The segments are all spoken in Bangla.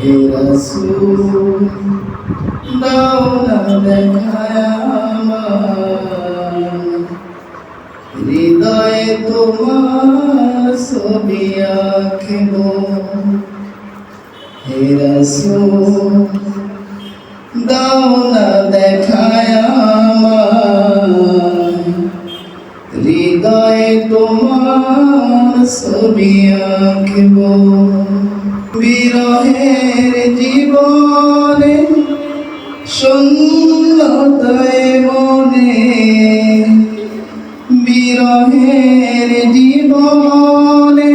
হে রাসূল দাও না দেখায় আমার হৃদয়ে তোমার ছবি আঁকব। হে রাসূল দাও না দেখায় আমার হৃদয়ে তোমার ছবি আঁকব। বিরহের জীবনে শূন্যতায় মনে, বিরহের জীবনে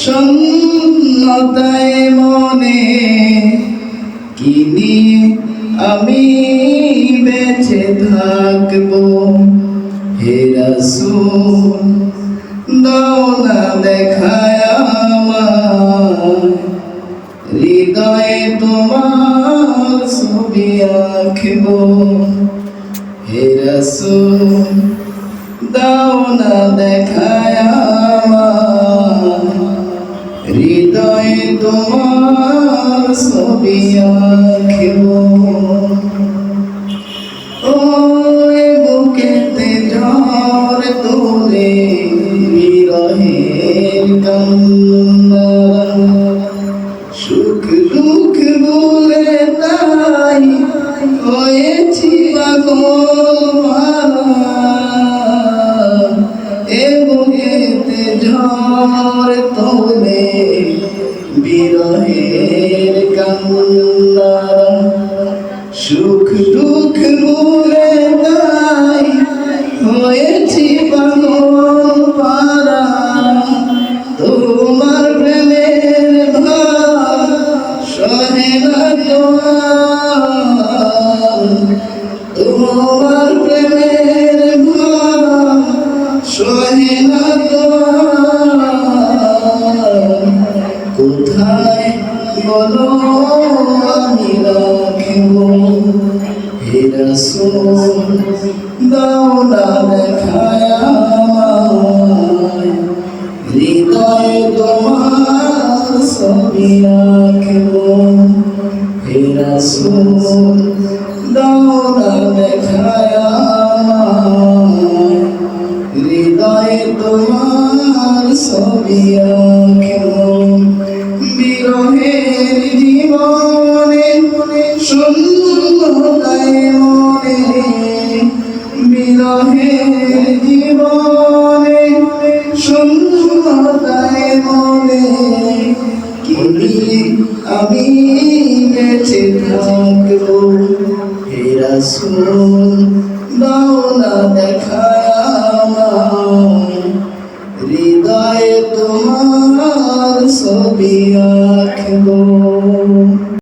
শূন্যতায় মনে, কি নিয়ে আমি বেঁচে থাকব। হে রাসূল দাও না দেখায় আমার হৃদয়ে তোমার ছবি আঁকব। হে রাসূল দাও না দেখায় আমার হৃদয়ে তোমার ছবি আঁকব। ও বুকেতে ঝড় তোলে বিরহের কান্না, সুখ দুঃখ ভুলে তাই হয়েছি পাগল মারা। এ বুকেতে ঝড় তোলে বিরহের কান্না, সুখ দুঃখ ভুলে তাই হয়েছি পাগল পারা। তোমার প্রেমের ভার সহে না জোয়ার, তোমার প্রেমের ভার সহে না জোয়ার। কোথায় বলো আমি রাখব। হে রাসূল দাও না দেখায় আমায় হৃদয়ে তোমার ছবি আঁকব। হে রাসূল দাও না দেখায় আমায় হৃদয়ে তোমার ছবি আঁকব। বিরহের জীবনে শূন্যতায় মনে, বিরহের জীবনে শূন্যতায় মনে, কি নিয়ে আমি বেঁচে থাকব। হে রাসূল দাও না দেখায় আমায় হৃদয়ে তোমার ছবি আঁকব।